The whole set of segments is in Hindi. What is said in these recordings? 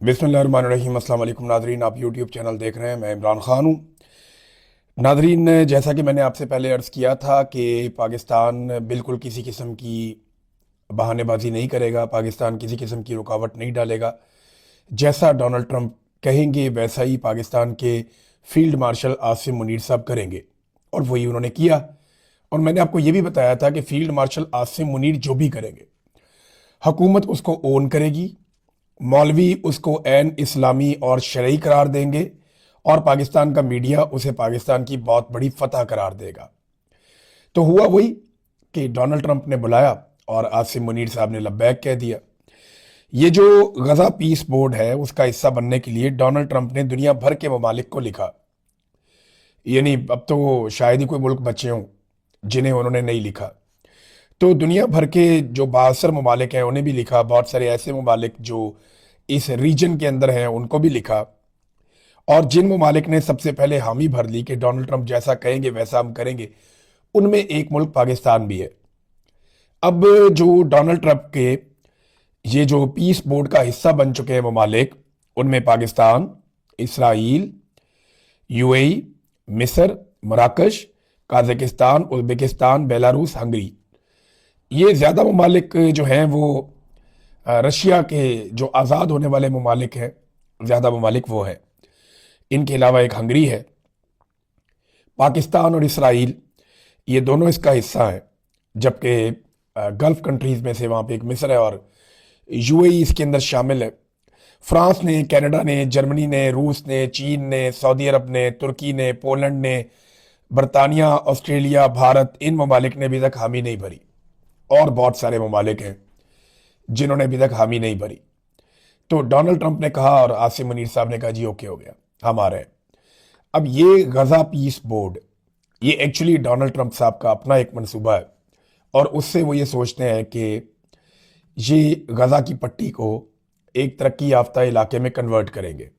बिस्मिल्लाहिर्रहमानिर्रहीम। अस्सलाम वालेकुम नाजरीन, आप यूट्यूब चैनल देख रहे हैं। मैं इमरान खान हूँ। नाजरीन, जैसा कि मैंने आपसे पहले अर्ज़ किया था कि पाकिस्तान बिल्कुल किसी किस्म की बहानेबाजी नहीं करेगा, पाकिस्तान किसी किस्म की रुकावट नहीं डालेगा। जैसा डोनाल्ड ट्रंप कहेंगे वैसा ही पाकिस्तान के फील्ड मार्शल आसिम मुनीर साहब करेंगे, और वही उन्होंने किया। और मैंने आपको ये भी बताया था कि फील्ड मार्शल आसिम मुनीर जो भी करेंगे, हुकूमत उसको ओन करेगी, मौलवी उसको एन इस्लामी और शरई करार देंगे, और पाकिस्तान का मीडिया उसे पाकिस्तान की बहुत बड़ी फतह करार देगा। तो हुआ वही कि डोनाल्ड ट्रंप ने बुलाया और आसिम मुनीर साहब ने लब्बैक कह दिया। ये जो गजा पीस बोर्ड है उसका हिस्सा बनने के लिए डोनाल्ड ट्रंप ने दुनिया भर के ममालिक को लिखा। यानी अब तो शायद ही कोई मुल्क बचे हों जिन्हें उन्होंने नहीं लिखा। तो दुनिया भर के जो बासर ममालिक हैं उन्हें भी लिखा, बहुत सारे ऐसे ममालिक जो इस रीजन के अंदर हैं उनको भी लिखा। और जिन ममालिक ने सबसे पहले हामी भर ली कि डोनाल्ड ट्रंप जैसा कहेंगे वैसा हम करेंगे, उनमें एक मुल्क पाकिस्तान भी है। अब जो डोनाल्ड ट्रंप के ये जो पीस बोर्ड का हिस्सा बन चुके हैं ममालिक, उनमें पाकिस्तान, इसराइल, यूएई, मिस्र, मराकश, काजाकिस्तान, उज़्बेकिस्तान, बेलारूस, हंगरी, ये ज़्यादा ममालिक जो हैं वो रशिया के जो आज़ाद होने वाले ममालिक हैं, ज़्यादा ममालिक वो हैं। इनके अलावा एक हंगरी है। पाकिस्तान और इसराइल ये दोनों इसका हिस्सा हैं, जबकि गल्फ़ कंट्रीज़ में से वहाँ पे एक मिस्र है, और यूएई इसके अंदर शामिल है। फ्रांस ने, कनाडा ने, जर्मनी ने, रूस ने, चीन ने, सऊदी अरब ने, तुर्की ने, पोलैंड ने, बरतानिया, ऑस्ट्रेलिया, भारत, इन ममालिक ने अभी तक हामी नहीं भरी। और बहुत सारे ममालिक हैं जिन्होंने अभी तक हामी नहीं भरी। तो डोनाल्ड ट्रंप ने कहा और आसिम मुनीर साहब ने कहा जी ओके हो गया, हम आ रहे हैं। अब ये गजा पीस बोर्ड, ये एक्चुअली डोनाल्ड ट्रंप साहब का अपना एक मंसूबा है, और उससे वो ये सोचते हैं कि ये गजा की पट्टी को एक तरक्की याफ्ता इलाके में कन्वर्ट करेंगे।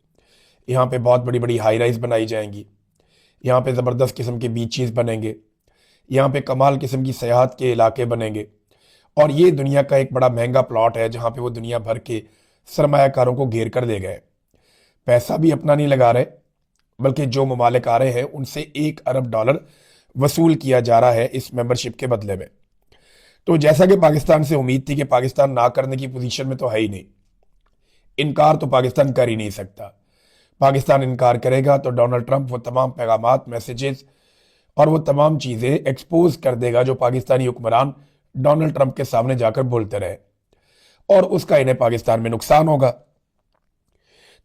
यहाँ पे बहुत बड़ी बड़ी हाई राइज बनाई जाएंगी, यहाँ पे ज़बरदस्त किस्म के बीचेस बनेंगे, यहाँ पे कमाल किस्म की सयाहत के इलाके बनेंगे। और ये दुनिया का एक बड़ा महंगा प्लॉट है जहाँ पे वो दुनिया भर के सरमायाकारों को घेर कर ले गए। पैसा भी अपना नहीं लगा रहे, बल्कि जो ममालिक आ रहे हैं उनसे $1 अरब वसूल किया जा रहा है इस मेंबरशिप के बदले में। तो जैसा कि पाकिस्तान से उम्मीद थी कि पाकिस्तान ना करने की पोजीशन में तो है ही नहीं, इनकार तो पाकिस्तान कर ही नहीं सकता। पाकिस्तान इनकार करेगा तो डोनाल्ड ट्रंप वो तमाम पैगामात, मैसेजेस और वो तमाम चीज़ें एक्सपोज कर देगा जो पाकिस्तानी हुक्मरान डोनाल्ड ट्रंप के सामने जाकर बोलते रहे, और उसका इन्हें पाकिस्तान में नुकसान होगा।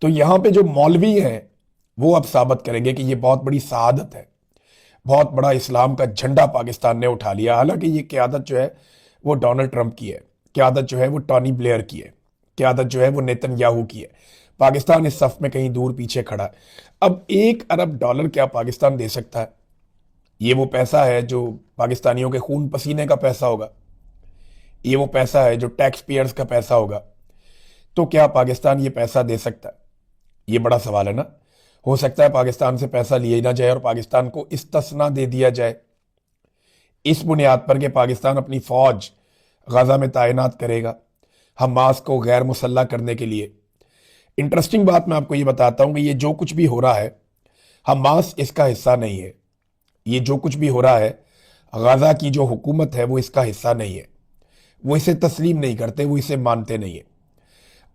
तो यहाँ पे जो मौलवी हैं वो अब साबित करेंगे कि ये बहुत बड़ी शहादत है, बहुत बड़ा इस्लाम का झंडा पाकिस्तान ने उठा लिया। हालांकि ये क़यादत जो है वो डोनाल्ड ट्रंप की है, क़यादत जो है वो टॉनी ब्लेयर की है, क़यादत जो है वो नेतन्याहू की है। पाकिस्तान इस सफ में कहीं दूर पीछे खड़ा है। अब $1 अरब क्या पाकिस्तान दे सकता है? ये वो पैसा है जो पाकिस्तानियों के खून पसीने का पैसा होगा, ये वो पैसा है जो टैक्स पेयर्स का पैसा होगा। तो क्या पाकिस्तान ये पैसा दे सकता है? ये बड़ा सवाल है ना। हो सकता है पाकिस्तान से पैसा लिया ही ना जाए और पाकिस्तान को इस्तिस्ना दे दिया जाए, इस बुनियाद पर कि पाकिस्तान अपनी फौज गजा में तैनात करेगा हमास को गैर मुसल्ला करने के लिए। इंटरेस्टिंग बात मैं आपको ये बताता हूँ कि ये जो कुछ भी हो रहा है, हमास इसका हिस्सा नहीं है। ये जो कुछ भी हो रहा है, गजा की जो हुकूमत है वो इसका हिस्सा नहीं है। वो इसे तस्लीम नहीं करते, वो इसे मानते नहीं है।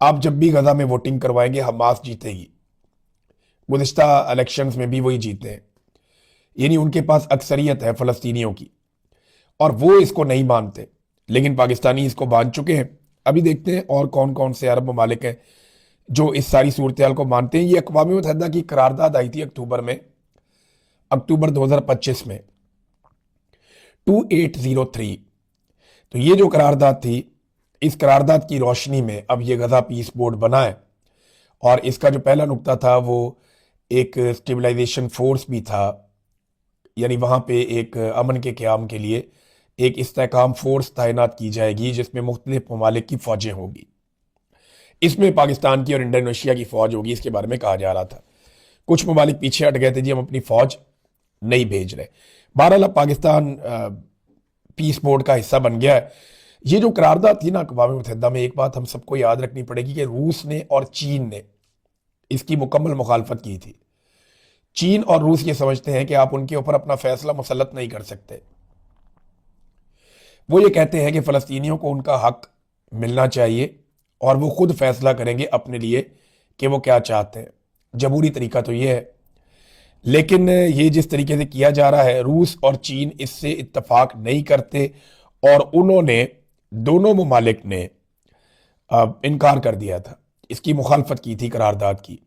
आप जब भी गजा में वोटिंग करवाएंगे हमास जीतेगी। गुज़िश्ता इलेक्शंस में भी वही जीते हैं, यानी उनके पास अक्सरियत है फ़लस्तीनियों की, और वो इसको नहीं मानते, लेकिन पाकिस्तानी इसको मान चुके हैं। अभी देखते हैं और कौन कौन से अरब ममालिक हैं जो इस सारी सूरत हाल को मानते हैं। ये अक़वाम मुत्तहिदा की करारदाद आई थी अक्टूबर 2025 में, 2803। तो ये जो करारदाद थी, इस करारदाद की रोशनी में अब ये गजा पीस बोर्ड बना है, और इसका जो पहला नुक्ता था वो एक स्टेबलाइजेशन फोर्स भी था, यानी वहाँ पे एक अमन के क़याम के लिए एक इस्तेहकाम फोर्स तैनात की जाएगी जिसमें मुख्तलिफ ममालिक की फ़ौजें होगी। इसमें पाकिस्तान की और इंडोनेशिया की फ़ौज होगी, इसके बारे में कहा जा रहा था। कुछ ममालिक पीछे हट गए थे जी, हम अपनी फ़ौज नहीं भेज रहे। बहरहाल अब पाकिस्तान पीस बोर्ड का हिस्सा बन गया है। ये जो करारदाद थी ना अक़वाम मुत्तहिदा में, एक बात हम सबको याद रखनी पड़ेगी कि रूस ने और चीन ने इसकी मुकम्मल मुखालफत की थी। चीन और रूस ये समझते हैं कि आप उनके ऊपर अपना फैसला मुसल्लत नहीं कर सकते। वो ये कहते हैं कि फ़लस्तीनियों को उनका हक मिलना चाहिए और वो खुद फैसला करेंगे अपने लिए कि वो क्या चाहते हैं। जमहूरी तरीका तो ये है, लेकिन ये जिस तरीके से किया जा रहा है, रूस और चीन इससे इत्तफाक नहीं करते और उन्होंने, दोनों ममालिक ने इनकार कर दिया था, इसकी मुखालफत की थी करारदाद की।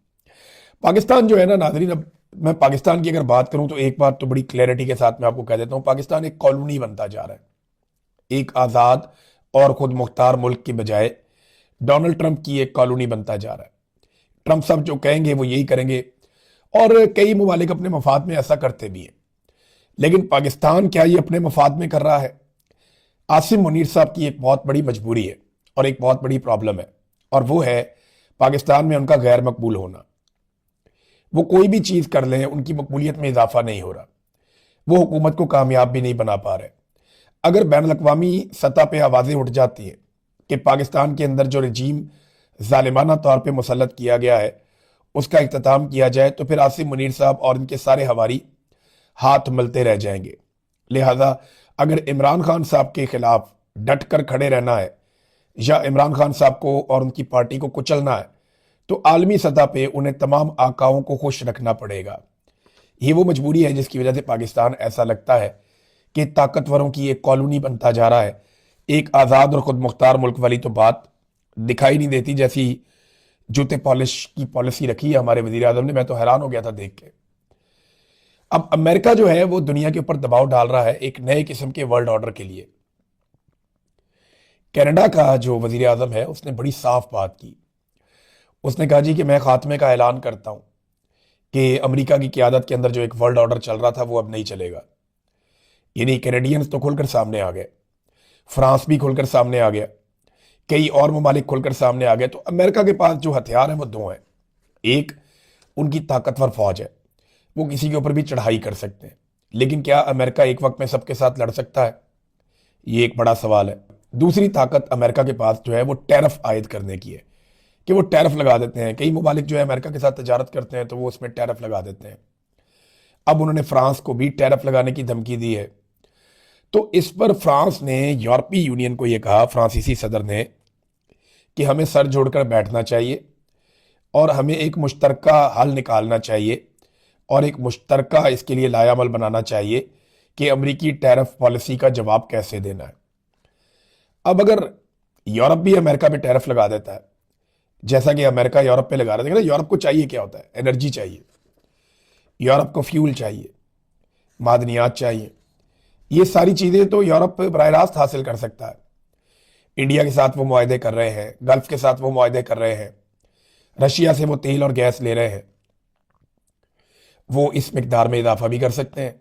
पाकिस्तान जो है ना नाज़रीन, अब मैं पाकिस्तान की अगर बात करूं तो एक बात तो बड़ी क्लैरिटी के साथ मैं आपको कह देता हूं, पाकिस्तान एक कॉलोनी बनता जा रहा है। एक आज़ाद और खुद मुख्तार मुल्क की बजाय डोनाल्ड ट्रंप की एक कॉलोनी बनता जा रहा है। ट्रंप साहब जो कहेंगे वो यही करेंगे और कई ममालिक अपने मफाद में ऐसा करते भी हैं। लेकिन पाकिस्तान क्या ये अपने मफाद में कर रहा है? आसिम मुनीर साहब की एक बहुत बड़ी मजबूरी है और एक बहुत बड़ी प्रॉब्लम है, और वो है पाकिस्तान में उनका गैर मकबूल होना। वो कोई भी चीज़ कर लें, उनकी मकबूलियत में इजाफा नहीं हो रहा। वो हुकूमत को कामयाब भी नहीं बना पा रहे। अगर बैन अवी सतह पर आवाज़ें उठ जाती हैं कि पाकिस्तान के अंदर जो रजीम जालिमाना तौर पर मुसल्लत किया गया है उसका इख्तिताम किया जाए, तो फिर आसिम मुनीर साहब और इनके सारे हवारी हाथ मलते रह जाएंगे। लिहाजा अगर इमरान खान साहब के खिलाफ डट कर खड़े रहना है या इमरान खान साहब को और उनकी पार्टी को कुचलना है, तो आलमी सतह पे उन्हें तमाम आकाओं को खुश रखना पड़ेगा। ये वो मजबूरी है जिसकी वजह से पाकिस्तान ऐसा लगता है कि ताकतवरों की एक कॉलोनी बनता जा रहा है। एक आज़ाद और खुद मुख्तार मुल्क वाली तो बात दिखाई नहीं देती, जैसी जूते पॉलिश की पॉलिसी रखी है हमारे वजीर आजम ने। मैं तो हैरान हो गया था देख के। अब अमेरिका जो है वो दुनिया के ऊपर दबाव डाल रहा है एक नए किस्म के वर्ल्ड ऑर्डर के लिए। कनाडा का जो वजीर आजम है उसने बड़ी साफ बात की। उसने कहा जी कि मैं खात्मे का ऐलान करता हूं कि अमेरिका की क़यादत के अंदर जो एक वर्ल्ड ऑर्डर चल रहा था वो अब नहीं चलेगा। यानी कैनेडियंस तो खुलकर सामने आ गए, फ्रांस भी खुलकर सामने आ गया, कई और ममालिक खुलकर सामने आ गए। तो अमेरिका के पास जो हथियार हैं वो दो हैं। एक, उनकी ताकतवर फौज है, वो किसी के ऊपर भी चढ़ाई कर सकते हैं। लेकिन क्या अमेरिका एक वक्त में सबके साथ लड़ सकता है? ये एक बड़ा सवाल है। दूसरी ताकत अमेरिका के पास जो है वो टैरिफ आयद करने की है, कि वो टैरिफ लगा देते हैं। कई ममालिक जो है अमेरिका के साथ तजारत करते हैं तो वो उसमें टैरिफ लगा देते हैं। अब उन्होंने फ्रांस को भी टैरिफ लगाने की धमकी दी है। तो इस पर फ्रांस ने यूरोपीय यूनियन को यह कहा, फ्रांसीसी सदर ने, कि हमें सर जोड़कर बैठना चाहिए और हमें एक मुश्तरका हल निकालना चाहिए और एक मुश्तरका इसके लिए लायामल बनाना चाहिए कि अमरीकी टैरिफ पॉलिसी का जवाब कैसे देना है। अब अगर यूरोप भी अमेरिका पे टैरिफ लगा देता है, जैसा कि अमेरिका यूरोप पे लगा रहा है, यूरोप को चाहिए क्या होता है? एनर्जी चाहिए, यूरोप को फ्यूल चाहिए, मादनियात चाहिए। ये सारी चीज़ें तो यूरोप बराह रास्त हासिल कर सकता है। इंडिया के साथ वो मुआहदे कर रहे हैं, गल्फ के साथ वो मुआहदे कर रहे हैं, रशिया से वो तेल और गैस ले रहे हैं, वो इस मिकदार में इजाफा भी कर सकते हैं।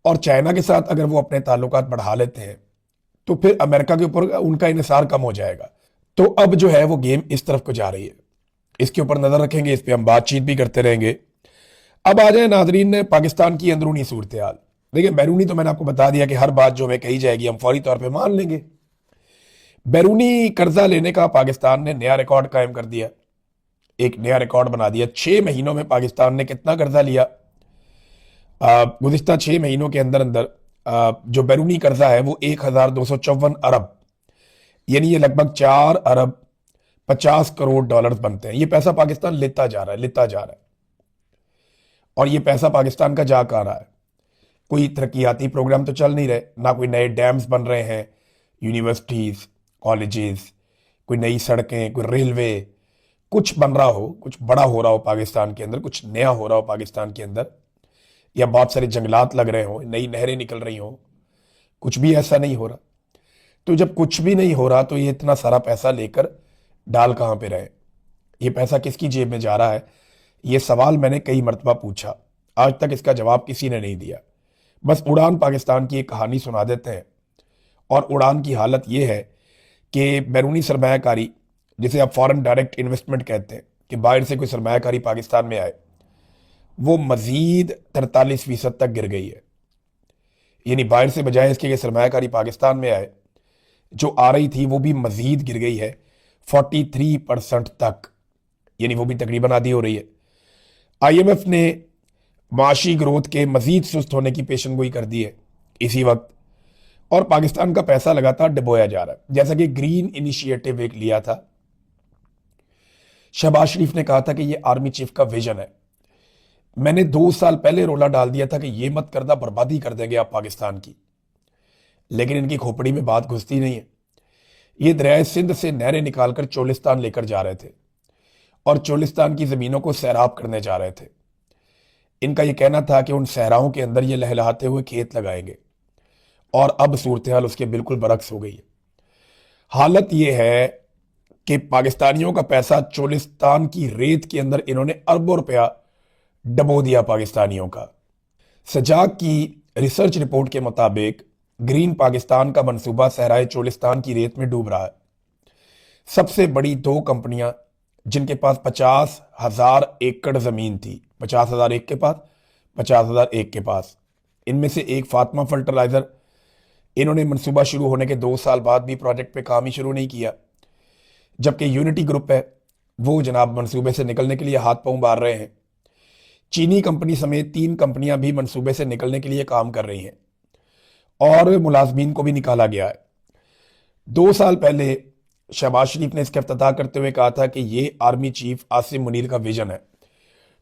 और चाइना के साथ अगर वो अपने ताल्लुकात बढ़ा लेते हैं तो फिर अमेरिका के ऊपर उनका इन्हिसार कम हो जाएगा। तो अब जो है वो गेम इस तरफ को जा रही है। इसके ऊपर नजर रखेंगे, इस पर हम बातचीत भी करते रहेंगे। अब आ जाए नाजरीन पाकिस्तान की अंदरूनी सूरत हाल। देखिए, बैरूनी तो मैंने आपको बता दिया कि हर बात जो हमें कही जाएगी हम फौरी तौर पर मान लेंगे। बैरूनी कर्जा लेने का पाकिस्तान ने नया रिकॉर्ड कायम कर दिया, एक नया रिकॉर्ड बना दिया। 6 महीनों में पाकिस्तान ने कितना कर्जा लिया? गुज़िश्ता 6 महीनों के अंदर अंदर जो बैरूनी कर्जा है वो 1254 अरब, यानी ये लगभग 4 अरब 50 करोड़ डॉलर बनते हैं। ये पैसा पाकिस्तान लेता जा रहा है, लेता जा रहा है। और ये पैसा पाकिस्तान का जा कहाँ रहा है? कोई तरक्याती प्रोग्राम तो चल नहीं रहे, ना कोई नए डैम्स बन रहे हैं, यूनिवर्सिटीज़, कॉलेजेस, कोई नई सड़कें, कोई रेलवे, कुछ बन रहा हो, कुछ बड़ा हो रहा हो पाकिस्तान के अंदर, कुछ नया हो रहा हो पाकिस्तान के अंदर, या बहुत सारे जंगलात लग रहे हो, नई नहरें निकल रही हो, कुछ भी ऐसा नहीं हो रहा। तो जब कुछ भी नहीं हो रहा तो ये इतना सारा पैसा लेकर डाल कहाँ पे रहे? ये पैसा किसकी जेब में जा रहा है? ये सवाल मैंने कई मरतबा पूछा, आज तक इसका जवाब किसी ने नहीं दिया। बस उड़ान पाकिस्तान की एक कहानी सुना देते हैं। और उड़ान की हालत ये है कि बैरूनी सरमायाकारी, जिसे आप फॉरेन डायरेक्ट इन्वेस्टमेंट कहते हैं, कि बाहर से कोई सरमायाकारी पाकिस्तान में आए, वो मजीद 43% तक गिर गई है। यानी बाहर से बजाय इसके कि सरमायाकारी पाकिस्तान में आए, जो आ रही थी वो भी मजीद गिर गई है 43% तक, यानी वो भी तकरीबन आधी हो रही है। आईएमएफ ने माशी ग्रोथ के मजीद सुस्त होने की पेशनगोई कर दी है इसी वक्त, और पाकिस्तान का पैसा लगातार डुबोया जा रहा है। जैसा कि ग्रीन इनिशिएटिव एक लिया था, शहबाज शरीफ ने कहा था कि ये आर्मी चीफ का विजन है। मैंने 2 साल पहले रोला डाल दिया था कि ये मत करना, बर्बादी कर देंगे आप पाकिस्तान की, लेकिन इनकी खोपड़ी में बात घुसती नहीं है। ये दरियाए सिंध से नहरें निकालकर चोलिस्तान लेकर जा रहे थे और चोलिस्तान की जमीनों को सैराब करने जा रहे थे। इनका यह कहना था कि उन सहराओं के अंदर ये लहलहाते हुए खेत लगाएंगे, और अब सूरत हाल उसके बिल्कुल बरक्स हो गई है। हालत यह है कि पाकिस्तानियों का पैसा चोलिस्तान की रेत के अंदर इन्होंने अरबों रुपया डबो दिया पाकिस्तानियों का। सजाग की रिसर्च रिपोर्ट के मुताबिक ग्रीन पाकिस्तान का मंसूबा सहराए चोलिस्तान की रेत में डूब रहा है। सबसे बड़ी 2 कंपनियां जिनके पास 50,000 एकड़ जमीन थी, 50,000 एक के पास, 50,000 एक के पास, इनमें से एक फातिमा फर्टिलाइजर, इन्होंने मंसूबा शुरू होने के 2 साल बाद भी प्रोजेक्ट पे काम ही शुरू नहीं किया। जबकि यूनिटी ग्रुप है, वो जनाब मंसूबे से निकलने के लिए हाथ पांव मार रहे हैं। चीनी कंपनी समेत 3 कंपनियां भी मंसूबे से निकलने के लिए काम कर रही हैं और मुलाजमीन को भी निकाला गया है। 2 साल पहले शहबाज शरीफ ने इसका इफ्तिताह करते हुए कहा था कि ये आर्मी चीफ आसिम मुनीर का विजन है।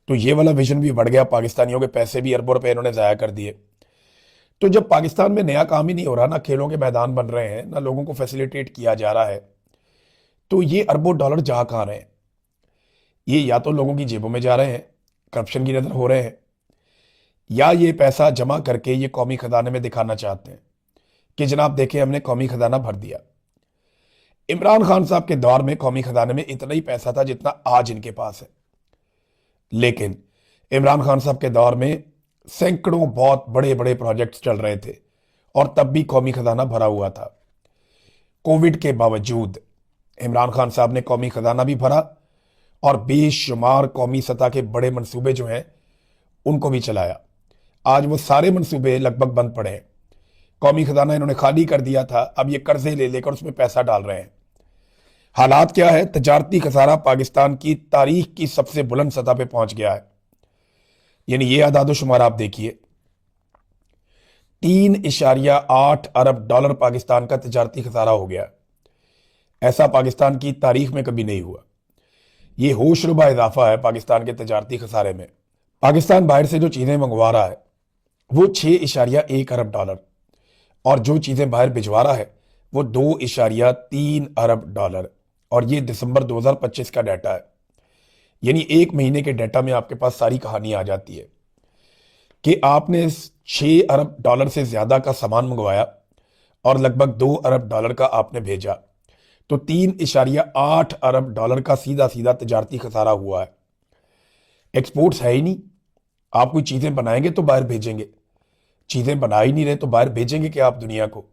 तो ये वाला विजन भी बढ़ गया, पाकिस्तानियों के पैसे भी अरबों रुपए इन्होंने ज़ाया कर दिए। तो जब पाकिस्तान में नया काम ही नहीं हो रहा, ना खेलों के मैदान बन रहे हैं, ना लोगों को फैसिलिटेट किया जा रहा है, तो ये अरबों डॉलर जा कहाँ रहे हैं? ये या तो लोगों की जेबों में जा रहे हैं, करप्शन की नजर हो रहे हैं, या ये पैसा जमा करके ये कौमी खजाने में दिखाना चाहते हैं कि जनाब देखें हमने कौमी खजाना भर दिया। इमरान खान साहब के दौर में कौमी खजाने में इतना ही पैसा था जितना आज इनके पास है, लेकिन इमरान खान साहब के दौर में सैकड़ों बहुत बड़े बड़े प्रोजेक्ट्स चल रहे थे और तब भी कौमी खजाना भरा हुआ था। कोविड के बावजूद इमरान खान साहब ने कौमी खजाना भी भरा और बेशुमार कौमी सतह के बड़े मंसूबे जो हैं उनको भी चलाया। आज वो सारे मंसूबे लगभग बंद पड़े हैं। कौमी खजाना इन्होंने खाली कर दिया था, अब ये कर्जे ले लेकर उसमें पैसा डाल रहे हैं। हालात क्या है? तजारती खसारा पाकिस्तान की तारीख की सबसे बुलंद सतह पे पहुंच गया है। यानी ये आदादो शुमार आप देखिए, 3.8 अरब डॉलर पाकिस्तान का तजारती खसारा हो गया। ऐसा पाकिस्तान की तारीख में कभी नहीं हुआ। ये होशरुबा इजाफा है पाकिस्तान के तजारती खसारे में। पाकिस्तान बाहर से जो चीजें मंगवा रहा है वो 6.1 अरब डॉलर, और जो चीजें बाहर भिजवा रहा है वो 2.3 अरब डॉलर, और ये दिसंबर 2025 का डाटा है। यानी 1 महीने के डाटा में आपके पास सारी कहानी आ जाती है कि आपने 6 अरब डॉलर से ज्यादा का सामान मंगवाया और लगभग 2 अरब डॉलर का आपने भेजा, तो 3.8 अरब डॉलर का सीधा सीधा तजारती खसारा हुआ है। एक्सपोर्ट्स है ही नहीं। आप कोई चीजें बनाएंगे तो बाहर भेजेंगे, चीजें बना ही नहीं रहे तो बाहर भेजेंगे कि आप दुनिया को।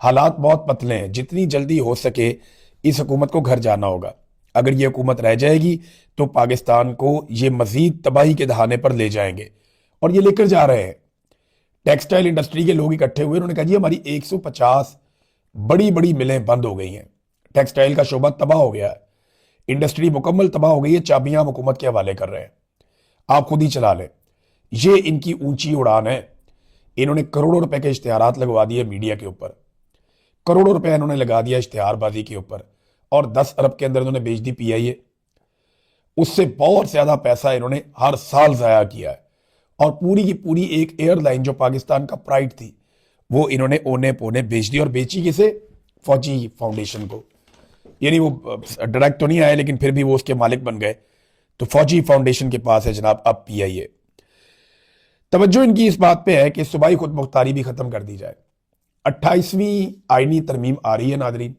हालात बहुत पतले हैं। जितनी जल्दी हो सके इस हुकूमत को घर जाना होगा। अगर ये हुकूमत रह जाएगी तो पाकिस्तान को ये मजीद तबाही के दहाने पर ले जाएंगे, और ये लेकर जा रहे हैं। टेक्सटाइल इंडस्ट्री के लोग इकट्ठे हुए, उन्होंने कहा जी हमारी 150 बड़ी बड़ी मिलें बंद हो गई हैं, टेक्सटाइल का शोबा तबाह हो गया है, इंडस्ट्री मुकम्मल तबाह हो गई है, चाबियां हुकूमत के हवाले कर रहे हैं, आप खुद ही चला लें। ये इनकी ऊंची उड़ान है। इन्होंने करोड़ों रुपए के इश्तिहारात लगवा दिए मीडिया के ऊपर, करोड़ों रुपए इन्होंने लगा दिया इश्तिहारबाजी के ऊपर, और 10 अरब के अंदर इन्होंने बेच दी पीआईए। उससे बहुत ज्यादा पैसा इन्होंने हर साल जाया किया है, और पूरी की पूरी एक एयरलाइन जो पाकिस्तान का प्राइड थी वो इन्होंने ओने पोने बेच दी। और बेची किसे? फौजी फाउंडेशन को। यानी वो डायरेक्ट तो नहीं आए, लेकिन फिर भी वो उसके मालिक बन गए। तो फौजी फाउंडेशन के पास है जनाब अब पीआईए। तवज्जो इनकी इस बात पे है कि सूबाई खुद मुख्तारी भी खत्म कर दी जाए। 28वीं आईनी तरमीम आ रही है नादरीन,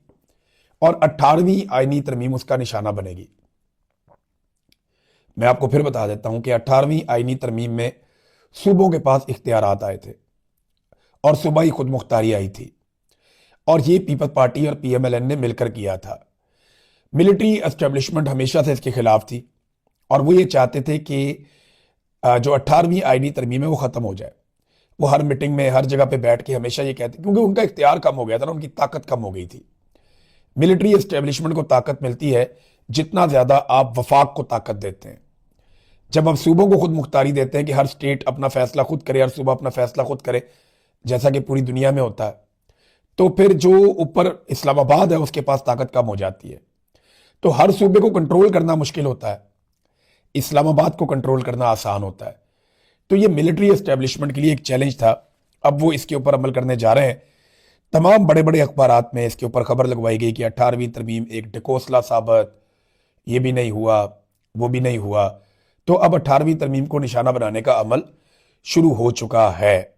और 18वीं आईनी तरमीम उसका निशाना बनेगी। मैं आपको फिर बता देता हूं कि 18वीं आईनी तरमीम में सूबों के पास इख्तियारात आए थे और सूबाई खुद मुख्तारी आई थी, और ये पीपल्स पार्टी और पीएमएलएन ने मिलकर किया था। मिलिट्री एस्टेब्लिशमेंट हमेशा से इसके खिलाफ थी, और वो ये चाहते थे कि जो 18वीं आईनी तरमीम है वो ख़त्म हो जाए। वो हर मीटिंग में हर जगह पे बैठ के हमेशा ये कहते, क्योंकि उनका इख्तियार कम हो गया था ना, उनकी ताकत कम हो गई थी। मिलिट्री एस्टेब्लिशमेंट को ताकत मिलती है जितना ज्यादा आप वफाक को ताकत देते हैं। जब आप सूबों को खुद मुख्तारी देते हैं कि हर स्टेट अपना फैसला खुद करे, हर सूबा अपना फैसला खुद करे, जैसा कि पूरी दुनिया में होता है, तो फिर जो ऊपर इस्लामाबाद है उसके पास ताकत कम हो जाती है। तो हर सूबे को कंट्रोल करना मुश्किल होता है, इस्लामाबाद को कंट्रोल करना आसान होता है। तो ये मिलिट्री एस्टेब्लिशमेंट के लिए एक चैलेंज था। अब वो इसके ऊपर अमल करने जा रहे हैं। तमाम बड़े बड़े अखबारात में इसके ऊपर खबर लगवाई गई कि 18वीं तरमीम एक ढकोसला साबित, ये भी नहीं हुआ, वो भी नहीं हुआ। तो अब 18वीं तरमीम को निशाना बनाने का अमल शुरू हो चुका है।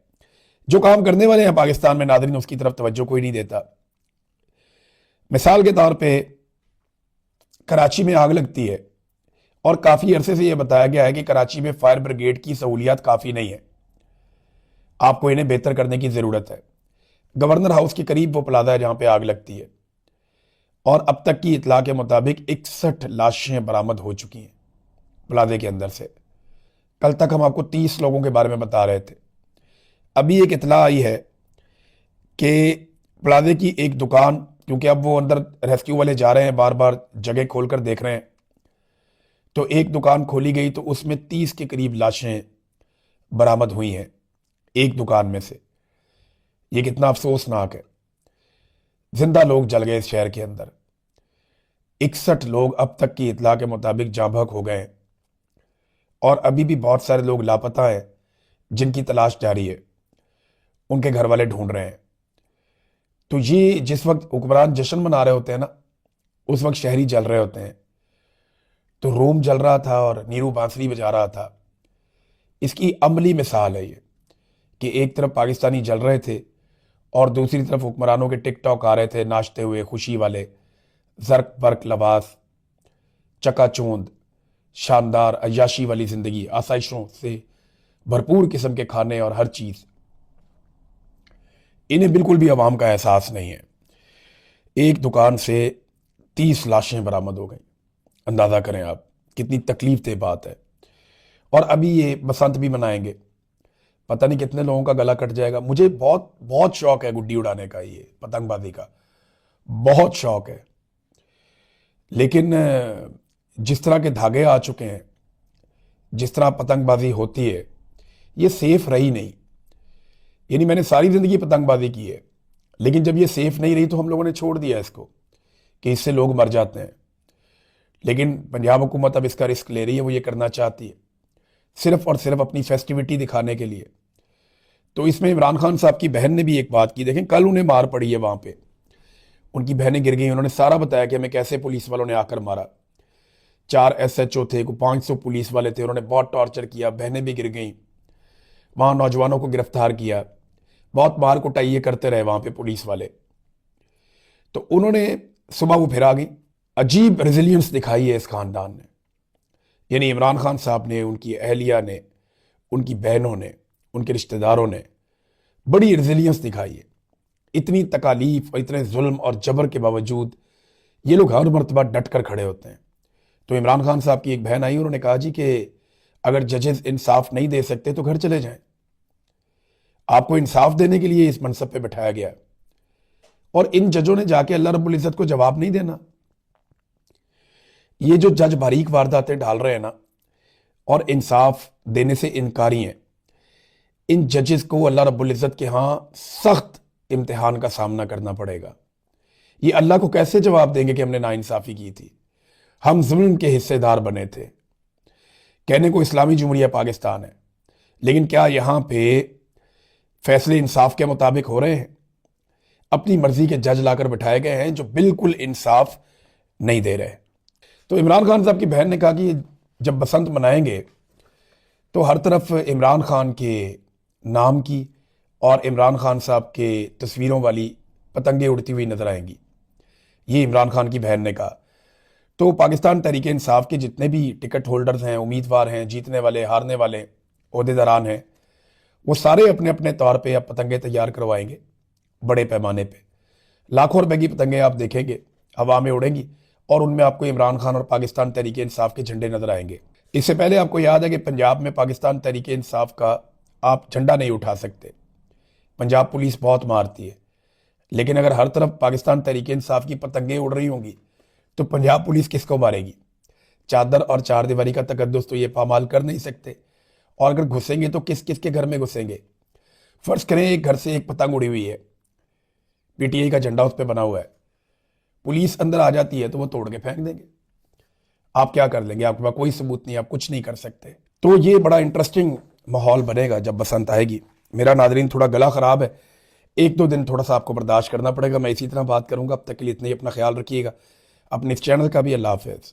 जो काम करने वाले हैं पाकिस्तान में, नादरीन, उसकी तरफ तवज्जो कोई नहीं देता। मिसाल के तौर पे कराची में आग लगती है और काफ़ी अरसे से यह बताया गया है कि कराची में फायर ब्रिगेड की सहूलियात काफ़ी नहीं है, आपको इन्हें बेहतर करने की ज़रूरत है। गवर्नर हाउस के करीब वो प्लाजा है जहाँ पे आग लगती है और अब तक की इतला के मुताबिक 61 लाशें बरामद हो चुकी हैं प्लाजे के अंदर से। कल तक हम आपको 30 लोगों के बारे में बता रहे थे। अभी एक इतला आई है कि प्लाजे की एक दुकान, क्योंकि अब वो अंदर रेस्क्यू वाले जा रहे हैं, बार बार जगह खोलकर देख रहे हैं, तो एक दुकान खोली गई तो उसमें 30 के करीब लाशें बरामद हुई हैं एक दुकान में से। ये कितना अफसोसनाक है। जिंदा लोग जल गए इस शहर के अंदर। 61 लोग अब तक की इतला के मुताबिक जाँ बहक हो गए हैं और अभी भी बहुत सारे लोग लापता हैं जिनकी तलाश जारी है, उनके घर वाले ढूंढ रहे हैं। तो ये जिस वक्त हुक्मरान जश्न मना रहे होते हैं ना, उस वक्त शहरी जल रहे होते हैं। तो रोम जल रहा था और नीरू बांसुरी बजा रहा था। इसकी अमली मिसाल है ये कि एक तरफ पाकिस्तानी जल रहे थे और दूसरी तरफ हुक्मरानों के टिकटॉक आ रहे थे नाचते हुए, खुशी वाले, जर्क बर्क लबास, चकाचौंध, शानदार अय्याशी वाली जिंदगी, आसाइशों से भरपूर किस्म के खाने और हर चीज। इन्हें बिल्कुल भी अवाम का एहसास नहीं है। एक दुकान से 30 लाशें बरामद हो गई। अंदाजा करें आप कितनी तकलीफ दे बात है। और अभी ये बसंत भी मनाएंगे, पता नहीं कितने लोगों का गला कट जाएगा। मुझे बहुत बहुत शौक है गुड्डी उड़ाने का, ये पतंगबाजी का बहुत शौक है, लेकिन जिस तरह के धागे आ चुके हैं, जिस तरह पतंगबाजी होती है, ये सेफ रही नहीं। यानी मैंने सारी जिंदगी पतंगबाजी की है, लेकिन जब ये सेफ नहीं रही तो हम लोगों ने छोड़ दिया इसको कि इससे लोग मर जाते हैं। लेकिन पंजाब हुकूमत अब इसका रिस्क ले रही है, वो ये करना चाहती है सिर्फ और सिर्फ अपनी फेस्टिविटी दिखाने के लिए। तो इसमें इमरान खान साहब की बहन ने भी एक बात की। देखें, कल उन्हें मार पड़ी है वहां पे, उनकी बहनें गिर गई। उन्होंने सारा बताया कि हमें कैसे पुलिस वालों ने आकर मारा। 4 SHO थे, को 500 पुलिस वाले थे, उन्होंने बहुत टॉर्चर किया, बहनें भी गिर गई। वहां नौजवानों को गिरफ्तार किया, बहुत मार कुटाई ये करते रहे वहां पे पुलिस वाले। तो उन्होंने सुबह वो फिर आ गई। अजीब रेजिलियंस दिखाई है इस खानदान ने, यानी इमरान खान साहब ने, उनकी अहलिया ने, उनकी बहनों ने, उनके रिश्तेदारों ने बड़ी रेजिलियंस दिखाई है। इतनी तकालीफ और इतने जुल्म और जबर के बावजूद ये लोग हर मरतबा डट कर खड़े होते हैं। तो इमरान खान साहब की एक बहन आई, उन्होंने कहा जी कि अगर जजेस इंसाफ नहीं दे सकते तो घर चले जाएं, आपको इंसाफ देने के लिए इस मनसब पे बैठाया गया है। और इन जजों ने जाके अल्लाह रब्बुल इज्जत को जवाब नहीं देना। ये जो जज बारीक वारदातें डाल रहे हैं ना और इंसाफ देने से इनकारी हैं, इन जजेस को अल्लाह रब्बुल इज्जत के यहां सख्त इम्तिहान का सामना करना पड़ेगा। ये अल्लाह को कैसे जवाब देंगे कि हमने नाइंसाफी की थी, हम जुल्म के हिस्सेदार बने थे। कहने को इस्लामी जमहूरिया पाकिस्तान है, लेकिन क्या यहां पे फैसले इंसाफ के मुताबिक हो रहे हैं? अपनी मर्जी के जज लाकर बिठाए गए हैं जो बिल्कुल इंसाफ नहीं दे रहे। तो इमरान खान साहब की बहन ने कहा कि जब बसंत मनाएंगे तो हर तरफ इमरान खान के नाम की और इमरान खान साहब के तस्वीरों वाली पतंगे उड़ती हुई नजर आएंगी। ये इमरान खान की बहन ने कहा। तो पाकिस्तान तहरीक इंसाफ के जितने भी टिकट होल्डर्स हैं, उम्मीदवार हैं, जीतने वाले, हारने वाले, ओहदेदारान हैं, वो सारे अपने अपने तौर पे अब पतंगे तैयार करवाएंगे बड़े पैमाने पे। लाखों रुपए की पतंगे आप देखेंगे हवा में उड़ेंगी और उनमें आपको इमरान खान और पाकिस्तान तहरीक इंसाफ के झंडे नजर आएंगे। इससे पहले आपको याद है कि पंजाब में पाकिस्तान तहरीक इंसाफ का आप झंडा नहीं उठा सकते। पंजाब पुलिस बहुत मारती है, लेकिन अगर हर तरफ पाकिस्तान तहरीक इंसाफ की पतंगें उड़ रही होंगी तो पंजाब पुलिस किसको मारेगी? चादर और चार दीवारी का तकद्दुस तो ये पामाल कर नहीं सकते। और अगर घुसेंगे तो किस किस के घर में घुसेंगे? फर्ज करें एक घर से एक पतंग उड़ी हुई है, पीटीआई का झंडा उस पर बना हुआ है, पुलिस अंदर आ जाती है तो वो तोड़ के फेंक देंगे। आप क्या कर लेंगे? आपके पास कोई सबूत नहीं, आप कुछ नहीं कर सकते। तो ये बड़ा इंटरेस्टिंग माहौल बनेगा जब बसंत आएगी। मेरा नादरीन थोड़ा गला ख़राब है, एक दो दिन थोड़ा सा आपको बर्दाश्त करना पड़ेगा। मैं इसी तरह बात करूंगा। अब तक के लिए इतना ही, अपना ख्याल रखिएगा, अपने इस चैनल का भी। अल्लाह हाफ़िज़।